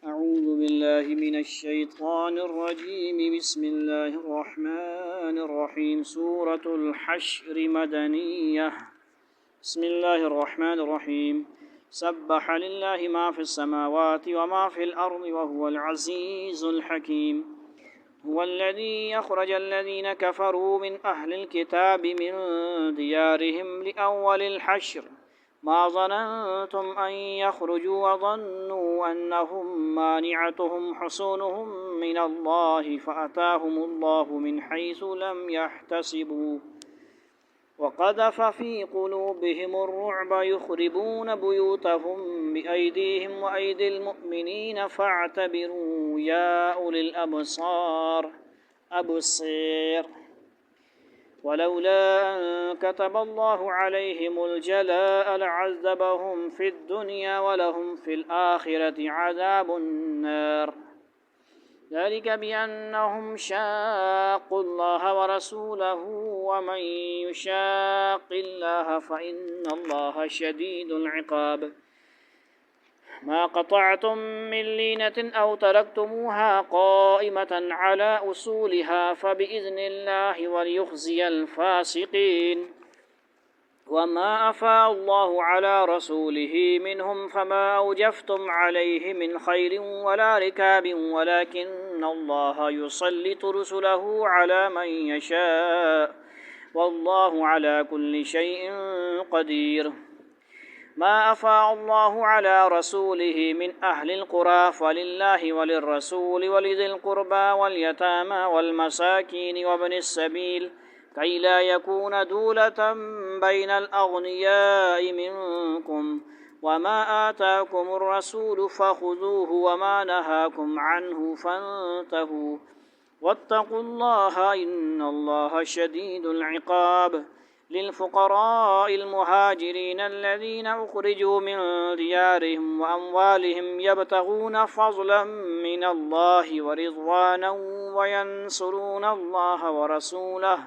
أعوذ بالله من الشيطان الرجيم بسم الله الرحمن الرحيم سورة الحشر مدنية بسم الله الرحمن الرحيم سبح لله ما في السماوات وما في الأرض وهو العزيز الحكيم هو الذي أخرج الذين كفروا من أهل الكتاب من ديارهم لأول الحشر ما ظننتم أن يخرجوا وظنوا أنهم مانعتهم حصونهم من الله فأتاهم الله من حيث لم يحتسبوا وقذف في قلوبهم الرعب يخربون بيوتهم بأيديهم وأيدي المؤمنين فاعتبروا يا أولي الأبصار أبصر ولولا أن كتب الله عليهم الجلاء لعذبهم في الدنيا ولهم في الآخرة عذاب النار ذلك بأنهم شاقوا الله ورسوله ومن يشاق الله فإن الله شديد العقاب ما قطعتم من لينة أو تركتموها قائمة على أصولها فبإذن الله وليخزي الفاسقين وما أفاء الله على رسوله منهم فما أوجفتم عليه من خيل ولا ركاب ولكن الله يسلط رسله على من يشاء والله على كل شيء قدير ما أفاء الله على رسوله من أهل القرى فلله وللرسول ولذي القربى واليتامى والمساكين وابن السبيل كي لا يكون دولة بين الأغنياء منكم وما آتاكم الرسول فخذوه وما نهاكم عنه فانتهوا واتقوا الله إن الله شديد العقاب للفقراء المهاجرين الذين أخرجوا من ديارهم وأموالهم يبتغون فضلا من الله ورضوانا وينصرون الله ورسوله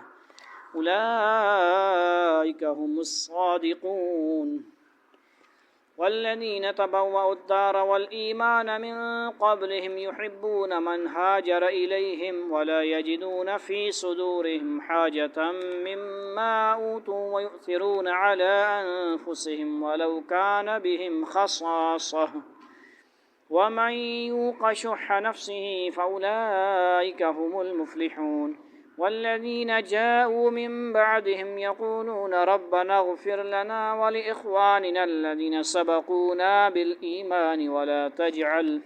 أولئك هم الصادقون والذين تبوأوا الدار والإيمان من قبلهم يحبون من هاجر إليهم ولا يجدون في صدورهم حاجة مما أوتوا ويؤثرون على أنفسهم ولو كان بهم خصاصة ومن يوق شح نفسه فأولئك هم المفلحون والذين جاءوا من بعدهم يقولون ربنا اغفر لنا ولإخواننا الذين سبقونا بالإيمان ولا تجعل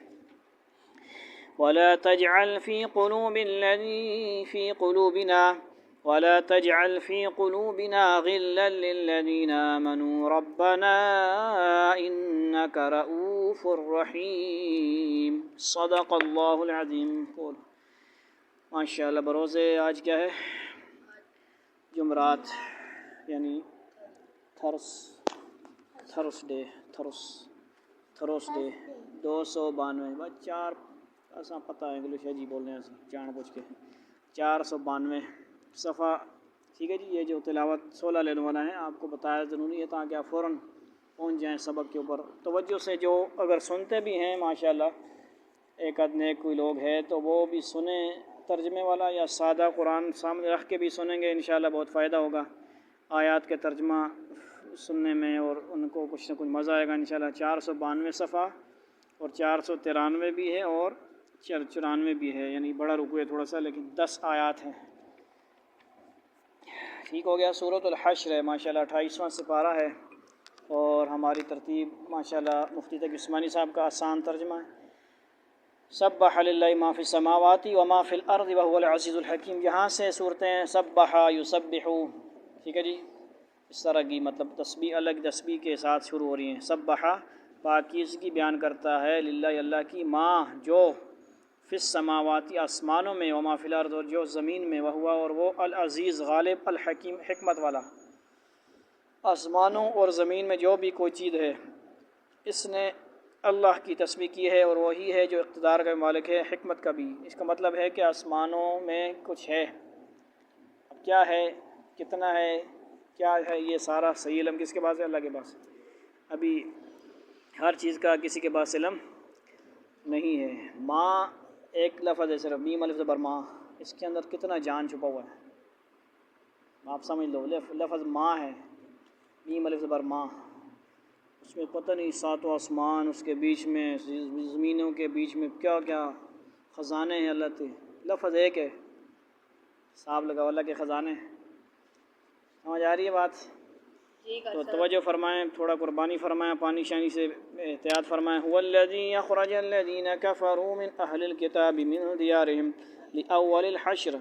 في قلوبنا غلا للذين آمنوا ربنا إنك رؤوف رحيم صدق الله العظيم ماشاء اللہ بروز آج کیا ہے جمعرات یعنی تھرس ڈے 292 بس 4 ایسا پتہ ہے انگلش ہے جی بول رہے ہیں جان بوجھ کے 492 صفحہ ٹھیک ہے جی یہ جو تلاوت 16 لینے والا ہے آپ کو بتایا ضروری ہے تاکہ آپ فوراً پہنچ جائیں سبق کے اوپر توجہ سے جو اگر سنتے بھی ہیں ماشاءاللہ ایک آدھے کوئی لوگ ہے تو وہ بھی سنیں ترجمے والا یا سادہ قرآن سامنے رکھ کے بھی سنیں گے انشاءاللہ بہت فائدہ ہوگا آیات کے ترجمہ سننے میں اور ان کو کچھ نہ کچھ مزہ آئے گا انشاءاللہ 492 صفحہ اور 493 بھی ہے اور 94 بھی ہے یعنی بڑا رکوع ہے تھوڑا سا لیکن 10 آیات ہیں ٹھیک ہو گیا سورۃ الحشر ہے ماشاءاللہ 28واں سپارہ ہے اور ہماری ترتیب ماشاءاللہ مفتی تقی عثمانی صاحب کا آسان ترجمہ ہے سبح للہ ما فی السماوات وما فی الارض وهو العزیز الحکیم یہاں سے صورتیں سبح یسبح ٹھیک ہے جی اس طرح کی مطلب تسبیح الگ تسبیح کے ساتھ شروع ہو رہی ہیں سبح پاکیزگی بیان کرتا ہے للہ اللہ کی ما جو فی السماوات آسمانوں میں وما فی الارض اور جو زمین میں وہوا اور وہ العزیز غالب الحکیم حکمت والا آسمانوں اور زمین میں جو بھی کوئی چیز ہے اس نے اللہ کی تسبیح کی ہے اور وہی ہے جو اقتدار کا مالک ہے حکمت کا بھی اس کا مطلب ہے کہ آسمانوں میں کچھ ہے اب کیا ہے کتنا ہے کیا ہے یہ سارا صحیح علم کس کے پاس ہے اللہ کے پاس ابھی ہر چیز کا کسی کے پاس علم نہیں ہے۔ ماں ایک لفظ ہے صرف، میم الف زبر ماں، اس کے اندر کتنا جان چھپا ہوا ہے آپ سمجھ لو۔ لفظ ماں ہے، میم الف زبر ماں، اس میں پتہ نہیں ساتوں آسمان اس کے بیچ میں، زمینوں کے بیچ میں کیا کیا خزانے ہیں اللہ کے۔ لفظ ایک ہے، حساب لگاؤ اللہ کے خزانے۔ سمجھ آ رہی ہے بات؟ تو توجہ فرمائیں، تھوڑا قربانی فرمائیں، پانی شانی سے احتیاط فرمائیں۔ هو الذي اخرج الذين كفروا من اهل الكتاب من ديارهم لاول الحشر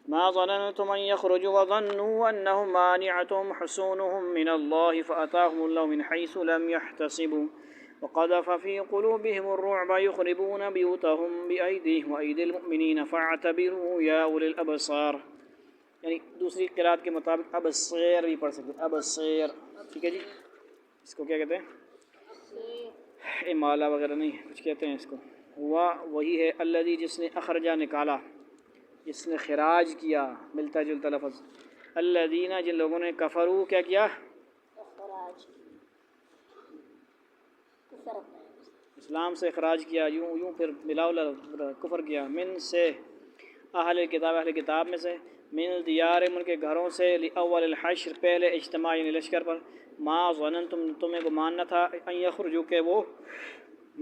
ما ظننتم ان يخرجوا وظنوا انهم مانعتهم حصونهم من الله فاتاهم الله من حيث لم يحتسبوا وقذف في قلوبهم الرعب يخربون بيوتهم بايديهم وايدي المؤمنين فاعتبروا يا اولي الابصار، یعنی دوسری قرات کے مطابق ابصیر بھی پڑھ سکتے، ابصیر، ٹھیک ہے جی۔ اس کو کیا کہتے ہیں؟ امالہ وغیرہ نہیں، کچھ کہتے ہیں اس کو۔ ہوا وہی ہے الذی جس نے اخرجا نکالا، جس نے خراج کیا، ملتا جلتا لفظ۔ الذین جن لوگوں نے کفروا کیا کیا؟ اسلام سے اخراج کیا، یوں پھر ملاؤ کفر کیا، من سے اہل کتاب، اہل کتاب میں سے، من دیارہم ان کے گھروں سے، لاول الحشر پہلے اجتماع یعنی لشکر پر، ما ظننتم تمہیں گمان نہ تھا، ان یخرجوا کہ وہ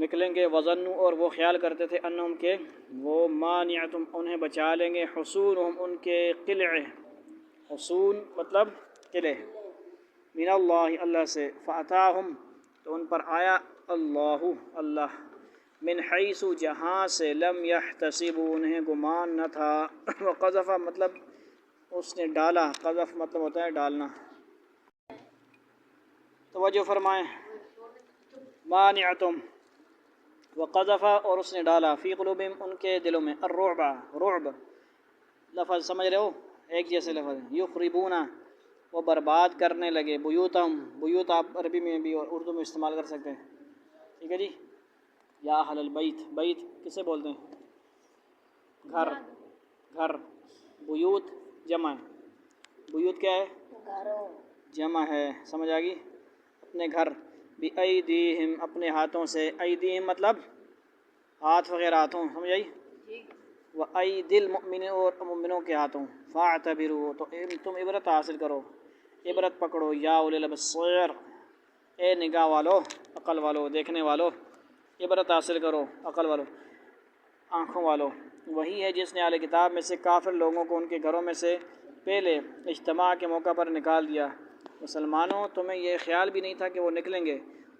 نکلیں گے، وظنوا اور وہ خیال کرتے تھے، انہم کہ وہ مانعتم انہیں بچا لیں گے، حصونہم ان کے قلعے، حصون مطلب قلعے، من اللہ اللہ سے، فاتاہم تو ان پر آیا اللہ من حیث جہاں سے، لم یحتسبوا انہیں گمان نہ تھا، وقذف مطلب اس نے ڈالا، قذف مطلب ہوتا ہے ڈالنا۔ توجہ فرمائیں، مانعتم وقذف اور اس نے ڈالا، فی قلوبہم ان کے دلوں میں، الرعب رعب، لفظ سمجھ رہے ہو ایک جیسے لفظ، یخربون وہ برباد کرنے لگے، بیوتہم بیوت آپ عربی میں بھی اور اردو میں استعمال کر سکتے ہیں، ٹھیک ہے جی۔ یا اہل البیت، بیت کسے بولتے ہیں؟ گھر، گھر، بیوت جمع ہے، بیوت کیا ہے؟ جمع ہے، سمجھ آ گئی؟ اپنے گھر، بِأَيْدِيهِمْ اپنے ہاتھوں سے، ایدیہم مطلب ہاتھ وغیرہ ہاتھوں، سمجھ آئی؟ وَأَيْدِي الْمُؤْمِنِينَ اور مومنوں کے ہاتھوں، فَاعْتَبِرُوا تو تم عبرت حاصل کرو، عبرت پکڑو، یا اولی الابصار اے نگاہ والو، عقل والو، دیکھنے والو، عبرت حاصل کرو عقل والو، آنکھوں والو۔ وہی ہے جس نے اہل کتاب میں سے کافر لوگوں کو ان کے گھروں میں سے پہلے اجتماع کے موقع پر نکال دیا۔ مسلمانوں تمہیں یہ خیال بھی نہیں تھا کہ وہ نکلیں گے،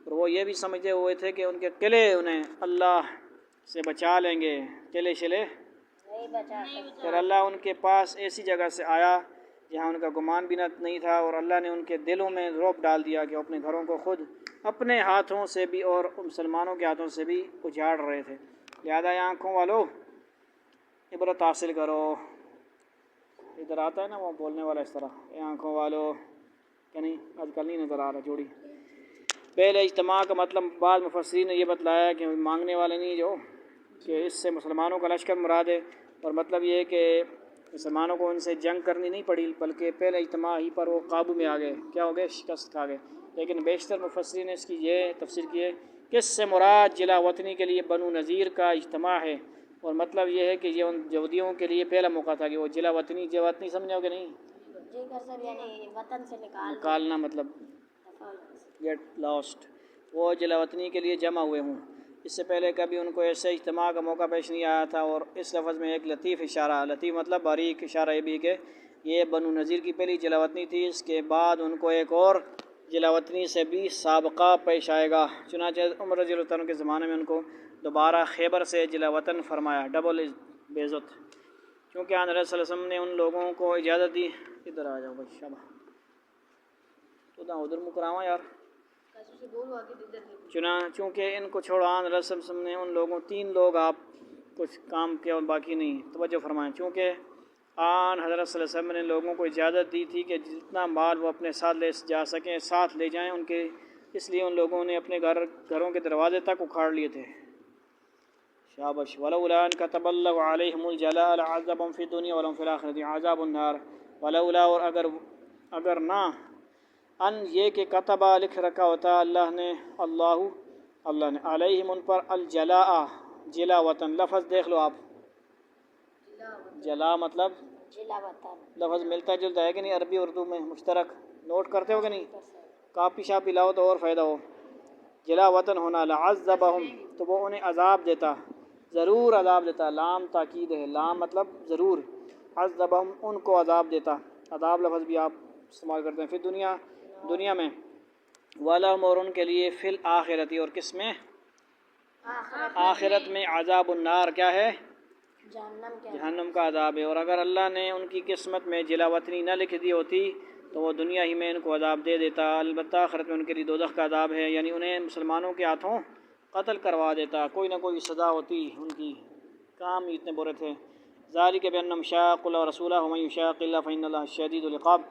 اور وہ یہ بھی سمجھے ہوئے تھے کہ ان کے قلعے انہیں اللہ سے بچا لیں گے، قلعے شلے نہیں بچا سکتے۔ پھر اللہ ان کے پاس ایسی جگہ سے آیا جہاں ان کا گمان بھی نہیں تھا، اور اللہ نے ان کے دلوں میں رعب ڈال دیا کہ اپنے گھروں کو خود اپنے ہاتھوں سے بھی اور مسلمانوں کے ہاتھوں سے بھی اجاڑ رہے تھے۔ لہذا یہ آنکھوں والو عبرت حاصل کرو۔ ادھر آتا ہے نا وہ بولنے والا اس طرح، اے آنکھوں والو، کہ نہیں آج کل نہیں نظر آ رہا جوڑی۔ پہلے اجتماع کا مطلب بعض مفسرین نے یہ بتلایا کہ مانگنے والے نہیں جو، کہ اس سے مسلمانوں کا لشکر مراد ہے، اور مطلب یہ ہے کہ مسلمانوں کو ان سے جنگ کرنی نہیں پڑی، بلکہ پہلے اجتماع ہی پر وہ قابو میں آ گئے، کیا ہو گئے؟ شکست کھا گئے۔ لیکن بیشتر مفسرین نے اس کی یہ تفسیر کی ہے کہ اس سے مراد جلا وطنی کے لیے بنو نذیر کا اجتماع ہے، اور مطلب یہ ہے کہ یہ ان یہودیوں کے لیے پہلا موقع تھا کہ وہ جلا وطنی سمجھو کہ نہیں؟ یعنی وطن سے نکالنا مطلب گیٹ لاسٹ، وہ جلا وطنی کے لیے جمع ہوئے ہوں۔ اس سے پہلے کبھی ان کو ایسے اجتماع کا موقع پیش نہیں آیا تھا، اور اس لفظ میں ایک لطیف اشارہ، لطیف مطلب باریک اشارہ یہ بھی کہ یہ بنو نذیر کی پہلی جلا وطنی تھی، اس کے بعد ان کو ایک اور جلا وطنی سے بھی سابقہ پیش آئے گا، چنانچہ عمر رضی اللہ عنہ کے زمانے میں ان کو دوبارہ خیبر سے جلا وطن فرمایا، ڈبل بیزت، کیونکہ آن صلی اللہ علیہ وسلم نے ان لوگوں کو اجازت دی۔ ادھر آ جاؤ بھائی، شابہ تو ادھر مکراواں یار، چونکہ ان کو چھوڑو، آن صلی اللہ علیہ وسلم نے ان لوگوں 3 لوگ آپ کچھ کام کیا اور باقی نہیں، توجہ فرمائیں، چونکہ آن حضرت صلی اللہ علیہ وسلم نے لوگوں کو اجازت دی تھی کہ جتنا مال وہ اپنے ساتھ لے جا سکیں ساتھ لے جائیں ان کے، اس لیے ان لوگوں نے اپنے گھروں کے دروازے تک اکھاڑ لیے تھے۔ شابش، ولولا ان كتب الله عليهم الجلاء لعذبهم في الدنيا ولهم في الآخرة عذاب النار، ولولا اور اگر نہ ان یہ کہ کتبہ لکھ رکھا ہوتا اللہ نے علیہم ان پر الجلاء جلا وطن لفظ دیکھ لو آپ، جلا مطلب جلا وطن لفظ ملتا جلتا ہے کہ نہیں عربی اردو میں مشترک، نوٹ کرتے ہو کہ نہیں؟ کاپی شاپی لاؤ تو اور فائدہ ہو۔ جلا وطن ہونا لعذبہم تو وہ انہیں عذاب دیتا، ضرور عذاب دیتا، لام تاکید ہے، لام مطلب ضرور، عذبہم ان کو عذاب دیتا، عذاب لفظ بھی آپ استعمال کرتے ہیں، پھر دنیا میں، وَلَهُمْ اور ان کے لیے فی الآخرتی اور کس میں؟ آخرت میں عذاب النار کیا ہے؟ جہنم کا عذاب ہے۔ اور اگر اللہ نے ان کی قسمت میں جلا وطنی نہ لکھ دی ہوتی تو وہ دنیا ہی میں ان کو عذاب دے دیتا، البتہ آخرت میں ان کے لیے دوزخ کا عذاب ہے، یعنی انہیں مسلمانوں کے ہاتھوں قتل کروا دیتا، کوئی نہ کوئی سزا ہوتی ان کی، کام اتنے برے تھے۔ ذالک بأنہم شاقوا اللہ ورسولہ ومن یشاق اللہ فإن اللہ شدید العقاب،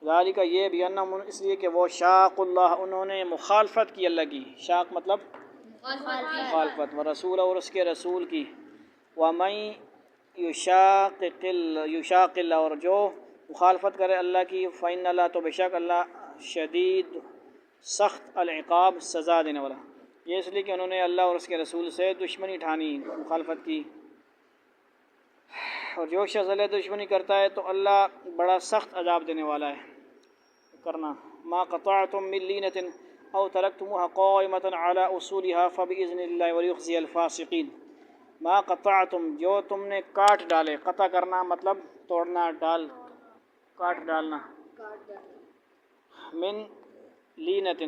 ذالک یہ بأنہم اس لیے کہ وہ شاق اللہ انہوں نے مخالفت کی اللہ کی، شاق مطلب مخالفت، ورسولہ اور اس کے رسول کی، ومن یشاق اللہ اور جو مخالفت کرے اللہ کی، فإن اللہ تو بے شک اللہ شدید سخت العقاب سزا دینے والا، یہ اس لیے کہ انہوں نے اللہ اور اس کے رسول سے دشمنی ٹھانی، مخالفت کی، اور جو شخص اللہ دشمنی کرتا ہے تو اللہ بڑا سخت عذاب دینے والا ہے کرنا۔ ما قطعتم من لینۃ او ترکتموها قائمۃ علی اصولها فبإذن اللہ ولیخزی الفاسقین، ما قطعتم جو تم نے کاٹ ڈالے، قطع کرنا مطلب توڑنا، کاٹ ڈالنا، من لینۃ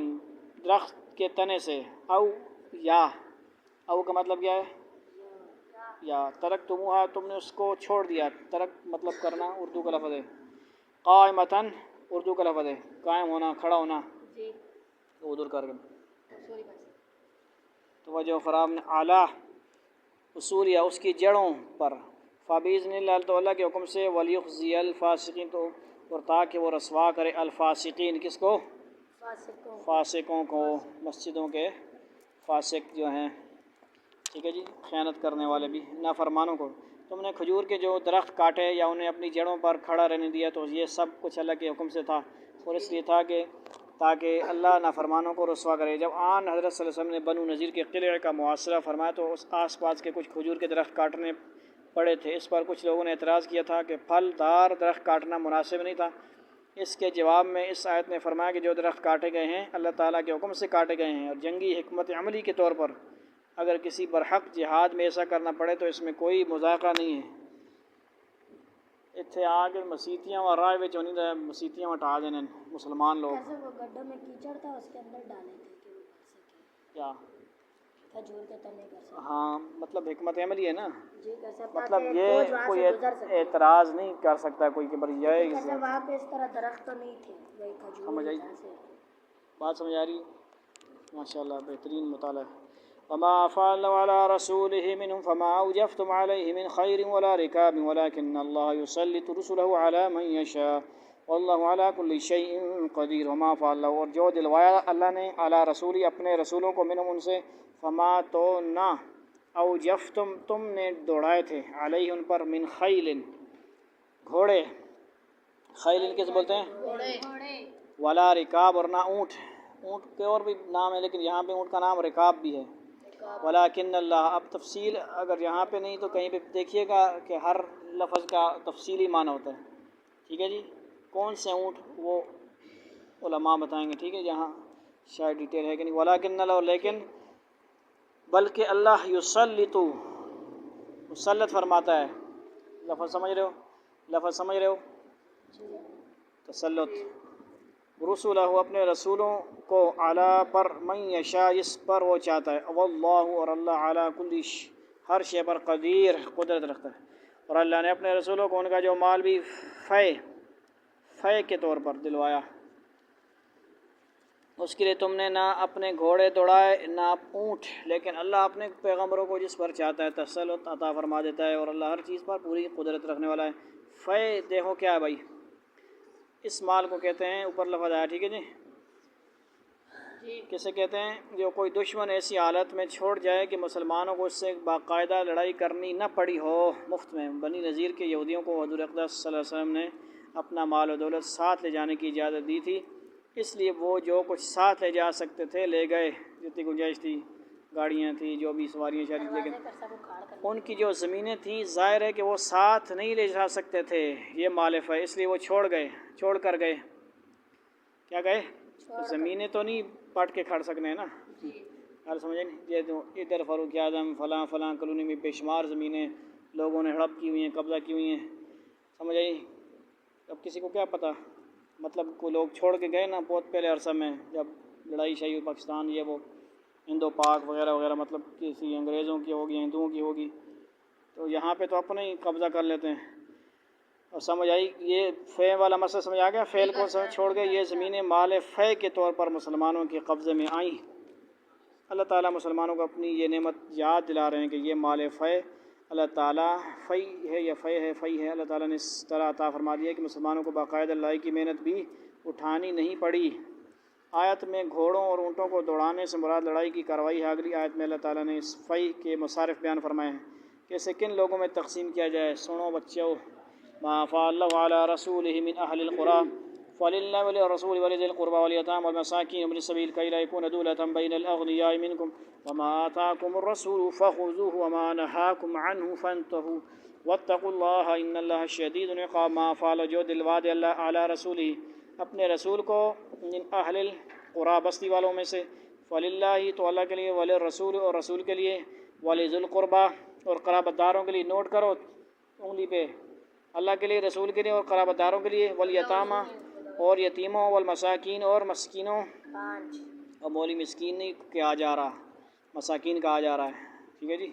درخت کے تنے سے، یا کا مطلب کیا ہے؟ یا ترکتموہا تم نے اس کو چھوڑ دیا، ترک مطلب کرنا، اردو کا لفظ ہے، قائمتاً اردو کا لفظ ہے، قائم ہونا، کھڑا ہونا، ادھر کر کے توجہ خراب نے، اعلیٰ اصول یا اس کی جڑوں پر، فبإذن اللہ تو اللہ کے حکم سے، ولیخزی الفاسقین تو اور تاکہ وہ رسوا کرے الفاسقین کس کو؟ فاسقوں کو، مسجدوں کے فاسق جو ہیں، ٹھیک ہے جی، خیانت کرنے والے بھی، نافرمانوں کو۔ تم نے کھجور کے جو درخت کاٹے یا انہیں اپنی جڑوں پر کھڑا رہنے دیا تو یہ سب کچھ اللہ کے حکم سے تھا، اور اس لیے تھا کہ تاکہ اللہ نافرمانوں کو رسوا کرے۔ جب آن حضرت صلی اللہ علیہ وسلم نے بنو نذیر کے قلعے کا محاصرہ فرمایا تو اس آس پاس کے کچھ کھجور کے درخت کاٹنے پڑے تھے، اس پر کچھ لوگوں نے اعتراض کیا تھا کہ پھل دار درخت کاٹنا مناسب نہیں تھا۔ اس کے جواب میں اس آیت نے فرمایا کہ جو درخت کاٹے گئے ہیں اللہ تعالیٰ کے حکم سے کاٹے گئے ہیں، اور جنگی حکمت عملی کے طور پر اگر کسی برحق جہاد میں ایسا کرنا پڑے تو اس میں کوئی مذاقہ نہیں ہے۔ اتنے آ کے مسیتیاں و رائے وچ ہونی تے مسیتیاں ہٹا دینے مسلمان لوگ، جیسے وہ گڈھوں میں کیچڑ تھا اس کے اندر ڈالے تھے کہ وہ کر سکے، کیا کھجور کے تنے کر سکے، ہاں مطلب حکمت عملی ہے نا، جی کر سکتا، مطلب کہ یہ فوج وہاں کوئی سے گزر سکے، اعتراض نہیں کر سکتا کوئی کہ بھائی جائے جیسے وہاں پہ اس طرح درخت تو نہیں تھے، وہی کھجور سمجھ آئی، جہاں سے، بات سمجھ آ رہی؟ ماشاءاللہ بہترین مطالعہ۔ وما أفاء الله على رسوله منهم فما أوجفتم عليه من خير ولا ركاب ولكن الله يسلط رسله على من يشاء والله على كل شيء قدير۔ وما أفاء الله اور جو دلوایا اللہ نے على رسولی اپنے رسولوں کو منهم ان سے، فما تو نہ، اوجفتم تم نے دوڑائے تھے، علیہ ان پر، من خیل گھوڑے، خیل کس بولتے ہیں؟ ولا رکاب اور نہ اونٹ، اونٹ کے اور بھی نام ہے لیکن یہاں پہ اونٹ کا نام رکاب بھی ہے، ولیکن اللہ، اب تفصیل اگر یہاں پہ نہیں تو کہیں پہ دیکھیے گا کہ ہر لفظ کا تفصیلی معنی ہوتا ہے، ٹھیک ہے جی، کون سے اونٹ وہ علماء بتائیں گے، ٹھیک ہے، جہاں شاید ڈیٹیل ہے کہ نہیں، ولیکن اللہ، لیکن بلکہ اللہ یسلط، مسلط فرماتا ہے، لفظ سمجھ رہے ہو، تسلط، رسولہ اپنے رسولوں کو، اعلیٰ پر، من یشاء اس پر وہ چاہتا ہے، واللہ اور اللہ علی کل ہر شے پر قدیر قدرت رکھتا ہے، اور اللہ نے اپنے رسولوں کو ان کا جو مال بھی فے کے طور پر دلوایا، اس کے لیے تم نے نہ اپنے گھوڑے دوڑائے نہ اونٹ، لیکن اللہ اپنے پیغمبروں کو جس پر چاہتا ہے تسلط عطا فرما دیتا ہے، اور اللہ ہر چیز پر پوری قدرت رکھنے والا ہے۔ فے دیکھو کیا ہے بھائی، اس مال کو کہتے ہیں، اوپر لفظ آیا، ٹھیک ہے جی، کسے کہتے ہیں؟ جو کوئی دشمن ایسی حالت میں چھوڑ جائے کہ مسلمانوں کو اس سے باقاعدہ لڑائی کرنی نہ پڑی ہو مفت میں۔ بنی نذیر کے یہودیوں کو حضور اقدس صلی اللہ علیہ وسلم نے اپنا مال و دولت ساتھ لے جانے کی اجازت دی تھی، اس لیے وہ جو کچھ ساتھ لے جا سکتے تھے لے گئے، جتنی گنجائش تھی، گاڑیاں تھیں جو بھی سواریاں شاری، لیکن دروازے پر سب اکھاڑ کر ان کی جو زمینیں تھیں ظاہر ہے کہ وہ ساتھ نہیں لے جا سکتے تھے یہ مالف ہے، اس لیے وہ چھوڑ کر گئے، کیا گئے، زمینیں تو نہیں پٹ کے کھڑ سکنے ہیں نا، ہر سمجھیں یہ تو ادھر فاروق اعظم فلاں فلاں کالونی میں بے شمار زمینیں لوگوں نے ہڑپ کی ہوئی ہیں، قبضہ کی ہوئی ہیں، سمجھ آئی۔ اب کسی کو کیا پتہ، مطلب کو لوگ چھوڑ کے گئے نا بہت پہلے عرصہ میں، جب لڑائی شاہی ہوئی پاکستان یہ وہ ہندو پاک وغیرہ وغیرہ، مطلب کسی انگریزوں کی ہوگی ہندوؤں کی ہوگی، تو یہاں پہ تو اپنے ہی قبضہ کر لیتے ہیں۔ اور سمجھ آئی یہ فے والا مسئلہ سمجھ آ گیا، فعل کو چھوڑ گئے، یہ زمینیں مال فے کے طور پر مسلمانوں کے قبضے میں آئیں۔ اللہ تعالیٰ مسلمانوں کو اپنی یہ نعمت یاد دلا رہے ہیں کہ یہ مال فے اللہ تعالیٰ فی ہے یا فے ہے، فی ہے، اللہ تعالیٰ نے اس طرح عطا فرما دیا کہ مسلمانوں کو باقاعدہ لڑائی کی محنت بھی اٹھانی نہیں پڑی۔ آیت میں گھوڑوں اور اونٹوں کو دوڑانے سے مراد لڑائی کی کارروائی ہے۔ اگلی آیت میں اللہ تعالیٰ نے اس فی کے مصارف بیان فرمائے ہیں کہ اسے کن لوگوں میں تقسیم کیا جائے۔ سنو بچوں، ما فاء اللہ علی رسولہ من اہل القریٰ فللہ وللرسول ولذی القربى والیتامى والمساکین وابن السبیل کی لا یکون دولة بین الاغنیاء منکم وما آتاکم الرسول فخذوه وما نہاکم عنہ فانتہوا واتقوا اللہ ان اللہ شدید العقاب۔ ما فعل جو دلوا دے اللہ علی رسولہ اپنے رسول کو، من اہل القریٰ بستی والوں میں سے، فللہ تو اللہ کے لیے، وللرسول اور رسول کے لیے، ولذی القربى اور قرابت داروں کے لیے، نوٹ کرو انگلی پہ، اللہ کے لیے، رسول کے لیے اور قرابت داروں کے لیے، والیتامى اور یتیموں، والمساکین اور مسکینوں، اور مولی مسکین نہیں کہا جا رہا، مساکین کہا جا رہا ہے، ٹھیک ہے جی۔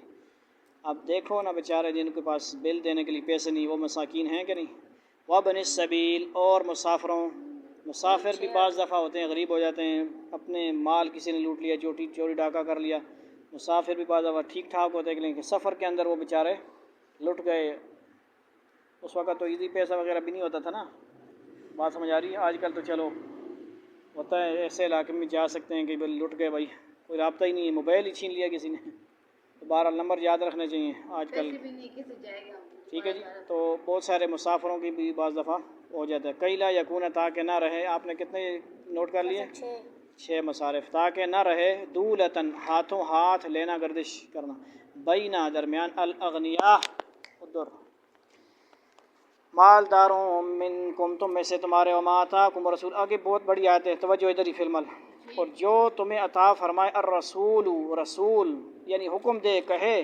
اب دیکھو نا بیچارے جن کے پاس بل دینے کے لیے پیسے نہیں، وہ مساکین ہیں کہ نہیں۔ وابن السبیل اور مسافروں، مسافر بھی بعض دفعہ ہوتے ہیں غریب ہو جاتے ہیں، اپنے مال کسی نے لوٹ لیا، چوری ڈاکہ کر لیا، مسافر بھی بعض دفعہ ٹھیک ٹھاک ہوتے ہیں لیکن سفر کے اندر وہ بیچارے لٹ گئے۔ اس وقت تو ایزی پیسہ وغیرہ بھی نہیں ہوتا تھا نا، بات سمجھ آ رہی ہے۔ آج کل تو چلو ہوتا ہے، ایسے علاقے میں جا سکتے ہیں کہ بھائی لٹ گئے، بھائی کوئی رابطہ ہی نہیں ہے، موبائل ہی چھین لیا کسی نے، تو بہرحال نمبر یاد رکھنے چاہیے آج کل، ٹھیک ہے جی۔ تو بہت سارے مسافروں کی بھی بعض دفعہ ہو جاتا ہے۔ کئی لا یکون تاکہ نہ رہے، آپ نے کتنے نوٹ کر لیے؟ 6 مصارف، تاکہ نہ رہے، دولتاً ہاتھوں ہاتھ لینا، گردش کرنا، بینا درمیان، الاغنیاء ادھر مالداروں، منکم تم میں سے، تمہارے، وما آتاکم رسول، آگے بہت بڑی آیت ہے، توجہ ادھر ہی فی المل، اور جو تمہیں عطا فرمائے الرسول، رسول یعنی حکم دے کہے،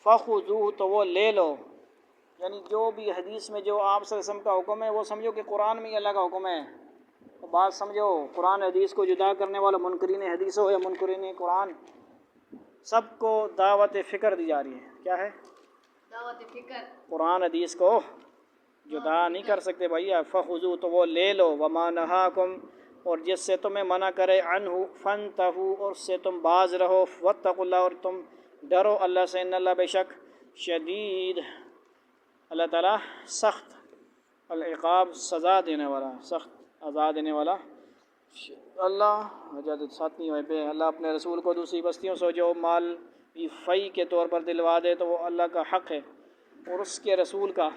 فخذوہ تو وہ لے لو، یعنی جو بھی حدیث میں جو آپ صلی اللہ علیہ وسلم کا حکم ہے وہ سمجھو کہ قرآن میں ہی اللہ کا حکم ہے، تو بات سمجھو، قرآن حدیث کو جدا کرنے والا منکرین حدیث ہو یا منکرین قرآن، سب کو دعوت فکر دی جا رہی ہے۔ کیا ہے؟ دعوت فکر، قرآن حدیث کو جدا نہیں کر سکتے بھائی، فخذو تو وہ لے لو، وما نہاکم اور جس سے تمہیں منع کرے، عنہ فانتہوا اور اس سے تم باز رہو، واتقوا اللہ اور تم ڈرو اللہ سے، ان اللہ بے شک شدید، اللہ تعالیٰ سخت العقاب سزا دینے والا، سخت عذاب دینے والا۔ اللہ حجت ساتھ نہیں ہوئے پہ، اللہ اپنے رسول کو دوسری بستیوں سے جو مال فی کے طور پر دلوا دے تو وہ اللہ کا حق ہے اور اس کے رسول کا،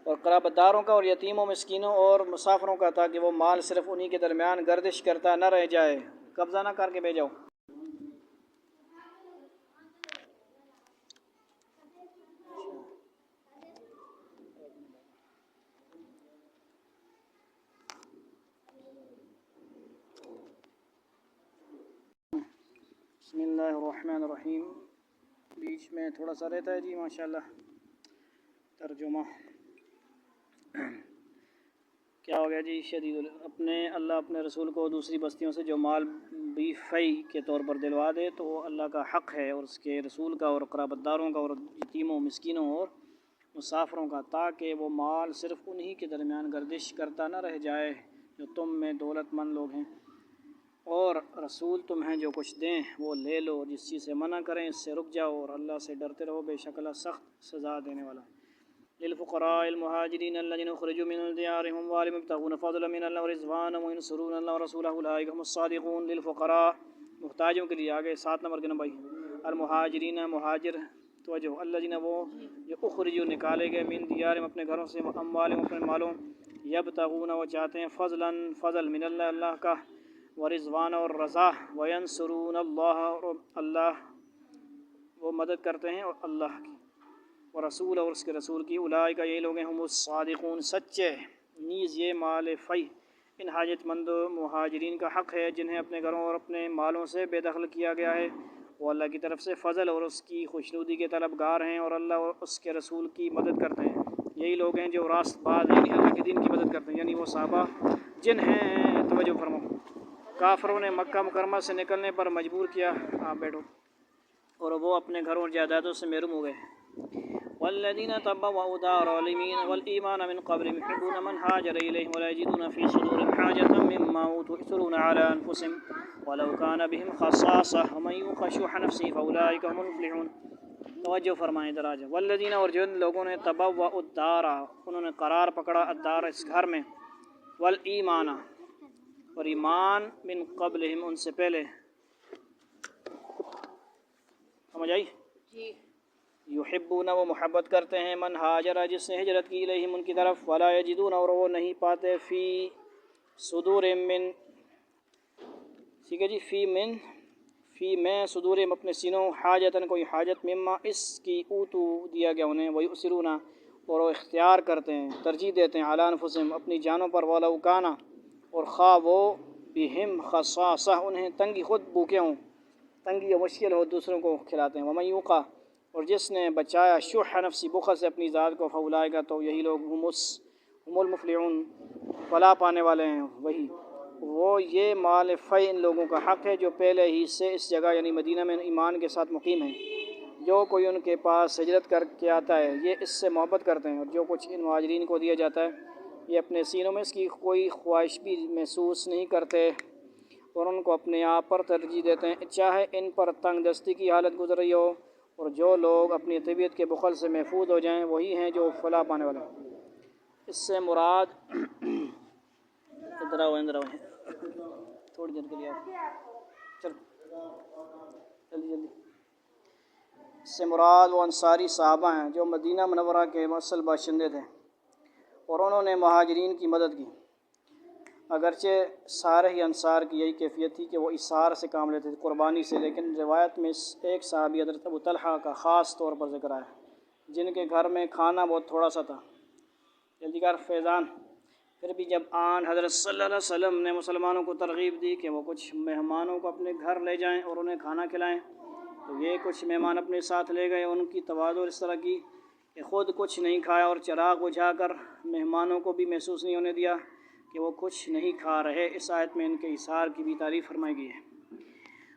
اور قرابت داروں کا، اور یتیموں، مسکینوں اور مسافروں کا، تاکہ وہ مال صرف انہی کے درمیان گردش کرتا نہ رہ جائے، قبضہ نہ کر کے بھیجو۔ بسم اللہ الرحمن الرحیم، بیچ میں تھوڑا سا رہتا ہے جی ماشاءاللہ ترجمہ، کیا ہو گیا جی؟ شدید اللہ اپنے رسول کو دوسری بستیوں سے جو مال بھی فی کے طور پر دلوا دے تو وہ اللہ کا حق ہے اور اس کے رسول کا، اور قرابت داروں کا، اور یتیموں، مسکینوں اور مسافروں کا، تاکہ وہ مال صرف انہی کے درمیان گردش کرتا نہ رہ جائے جو تم میں دولت مند لوگ ہیں، اور رسول تمہیں جو کچھ دیں وہ لے لو، اور جس چیز سے منع کریں اس سے رک جاؤ، اور اللہ سے ڈرتے رہو، بے شک اللہ سخت سزا دینے والا۔ للفقراء المهاجرين الذين اخرجوا من ديارهم وهم يبتغون فضلا من الله ورضوانا وينصرون الله ورسوله اولئك هم الصادقون۔ للفقراء محتاجوں کے لیے، آگے 7 نمبر کے نمبر، المہاجرین مہاجر، توجہ، الذين وہ جو اخرجوا نکالے گئے، من دیارہم اپنے گھروں سے، اموالہم اپنے مالوں، یبتغون وہ چاہتے ہیں، فضلا فضل، من اللہ اللہ کا، و رضوان اور رضا، وینصرون اللہ اور اللہ وہ مدد کرتے ہیں اور اللہ کی، و رسول اور اس کے رسول کی، اولئک یہ لوگ ہیں ہم الصادقون سچے، نیز یہ مال فی ان حاجت مند مہاجرین کا حق ہے جنہیں اپنے گھروں اور اپنے مالوں سے بے دخل کیا گیا ہے، وہ اللہ کی طرف سے فضل اور اس کی خوشنودی کے طلبگار ہیں اور اللہ اور اس کے رسول کی مدد کرتے ہیں، یہی لوگ ہیں جو راست باز یعنی اللہ کے دین کی مدد کرتے ہیں، یعنی وہ صحابہ جنہیں توجہ فرمو کافروں نے مکہ مکرمہ سے نکلنے پر مجبور کیا، آپ بیٹھو، اور وہ اپنے گھروں اور جائیدادوں سے محروم ہو گئے۔ والذین تبوأوا الدار والایمان من قبلهم يحبون من هاجر الیہم ولا یجدون فی صدورهم حاجة مما اوتوا یؤثرون علی انفسهم ولو كان بهم خصاصة ومن یوق شح نفسه فاولئک هم المفلحون۔ توجہ فرمائیں دراج، والذین اور جن لوگوں نے تبوأوا الدار انہوں نے قرار پکڑا الدار اس گھر میں، والایمان اور ایمان من قبلہم ان سے پہلے، سمجھ آئی جی یحبون وہ محبت کرتے ہیں من ہاجر جس نے ہجرت کی الیہم ان کی طرف، ولا یجدون اور وہ نہیں پاتے فی صدور من، ٹھیک ہے جی، فی میں صدورہم اپنے سینوں، حاجتاً کوئی حاجت، مما اس کی اوتو دیا گیا انہیں، ویؤثرون اور وہ اختیار کرتے ہیں ترجیح دیتے ہیں، علی انفسہم اپنی جانوں پر، ولو کانا اور خواہ وہ بہم خصاصہ انہیں تنگی خود بھوکے ہوں، تنگی یا مشکل ہو دوسروں کو کھلاتے ہیں، ومن یوقع اور جس نے بچایا شح نفسی بخل سے اپنی ذات کو، فاولئک تو یہی لوگ ہم المفلحون فلاح پانے والے ہیں، وہی وہ یہ مال فی ان لوگوں کا حق ہے جو پہلے ہی سے اس جگہ یعنی مدینہ میں ایمان کے ساتھ مقیم ہیں، جو کوئی ان کے پاس ہجرت کر کے آتا ہے یہ اس سے محبت کرتے ہیں، اور جو کچھ ان مہاجرین کو دیا جاتا ہے یہ اپنے سینوں میں اس کی کوئی خواہش بھی محسوس نہیں کرتے اور ان کو اپنے آپ پر ترجیح دیتے ہیں، چاہے ان پر تنگ دستی کی حالت گزر رہی ہو، اور جو لوگ اپنی طبیعت کے بخل سے محفوظ ہو جائیں وہی ہیں جو فلاح پانے والے ہیں۔ اس سے مراد ادھر آؤ تھوڑی دیر کے لیے آپ چل جلدی جلدی، اس سے مراد وہ انصاری صحابہ ہیں جو مدینہ منورہ کے مؤصل باشندے تھے اور انہوں نے مہاجرین کی مدد کی، اگرچہ سارے ہی انصار کی یہی کیفیت تھی کہ وہ اثار سے کام لیتے تھے، قربانی سے، لیکن روایت میں ایک صحابی حضرت ابو طلحہ کا خاص طور پر ذکر ہے جن کے گھر میں کھانا بہت تھوڑا سا تھا، جلدی کر فیضان، پھر بھی جب آن حضرت صلی اللہ علیہ وسلم نے مسلمانوں کو ترغیب دی کہ وہ کچھ مہمانوں کو اپنے گھر لے جائیں اور انہیں کھانا کھلائیں، تو یہ کچھ مہمان اپنے ساتھ لے گئے، ان کی تواضع اس طرح کی کہ خود کچھ نہیں کھایا اور چراغ بجھا کر مہمانوں کو بھی محسوس نہیں ہونے دیا کہ وہ کچھ نہیں کھا رہے۔ اس آیت میں ان کے اثار کی بھی تعریف فرمائی گئی ہے۔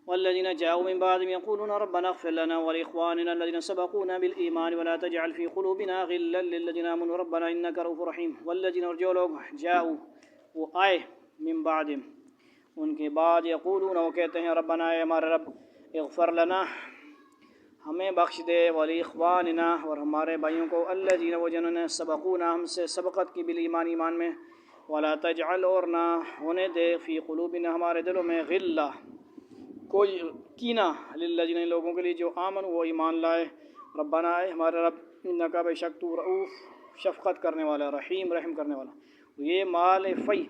والذین جاءوا من بعدهم یقولون ربنا اغفر لنا ولاخواننا الذین سبقونا بالایمان ولا تجعل في قلوبنا غلا للذین آمنوا ربنا انک رؤوف رحیم۔ والذین اور جو لوگ جاءوا وہ آئے من بعدهم ان کے بعد، یقولون وہ کہتے ہیں ربنا اے ہمارے رب، اغفر لنا ہمیں بخش دے، ولاخواننا اور ہمارے بھائیوں کو، الذین وہ جنہوں نے سبقونا ہم سے سبقت کی بالایمان ایمان میں، ولا تجعل اور نہ ہونے دے فی قلوبنا ہمارے دلوں میں غلہ کوئی کینہ، للذین لوگوں کے لیے جو آمن وہ ایمان لائے، ربنا اے ہمارے رب، انکا بے شک تو رؤوف شفقت کرنے والا، رحیم رحم کرنے والا۔ یہ مال فی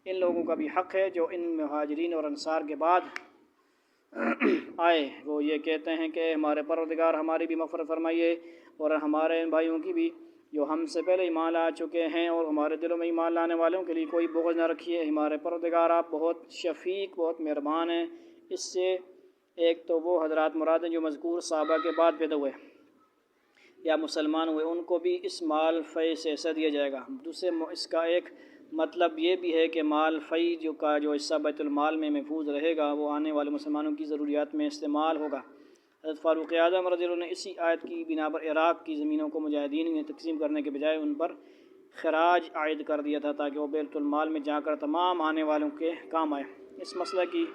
ان لوگوں کا بھی حق ہے جو ان مہاجرین اور انصار کے بعد آئے، وہ یہ کہتے ہیں کہ ہمارے پروردگار ہماری بھی مغفرت فرمائیے اور ہمارے ان بھائیوں کی بھی جو ہم سے پہلے ایمان لا چکے ہیں، اور ہمارے دلوں میں ایمان لانے والوں کے لیے کوئی بغض نہ رکھیے، ہمارے پروردگار آپ بہت شفیق بہت مہربان ہیں۔ اس سے ایک تو وہ حضرات مراد ہیں جو مذکور صحابہ کے بعد پیدا ہوئے یا مسلمان ہوئے، ان کو بھی اس مال فی سے حصہ دیا جائے گا۔ دوسرے اس کا ایک مطلب یہ بھی ہے کہ مال فی جو حصہ بیت المال میں محفوظ رہے گا وہ آنے والے مسلمانوں کی ضروریات میں استعمال ہوگا۔ حضرت فاروق اعظم رضی اللہ عنہ نے اسی آیت کی بنا پر عراق کی زمینوں کو مجاہدین میں تقسیم کرنے کے بجائے ان پر خراج عائد کر دیا تھا تاکہ وہ بیت المال میں جا کر تمام آنے والوں کے کام آئے۔ اس مسئلہ کی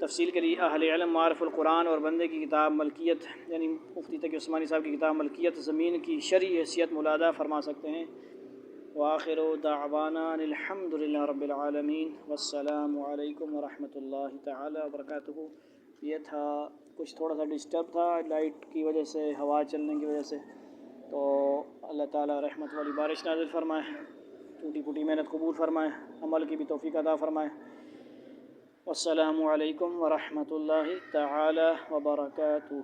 تفصیل کے لیے اہل علم معارف القرآن اور بندے کی کتاب ملکیت یعنی مفتی تقی عثمانی صاحب کی کتاب ملکیت زمین کی شرعی حیثیت ملاحظہ فرما سکتے ہیں۔ وآخر دعوانا الحمد للہ رب العالمین، والسلام علیکم ورحمۃ اللہ تعالی وبرکاتہ۔ یہ تھا کچھ تھوڑا سا ڈسٹرب تھا لائٹ کی وجہ سے، ہوا چلنے کی وجہ سے، تو اللہ تعالی رحمت والی بارش نازل فرمائے، ٹوٹی پھوٹی محنت قبول فرمائے، عمل کی بھی توفیق عطا فرمائے۔ والسلام علیکم ورحمۃ اللہ تعالی وبرکاتہ.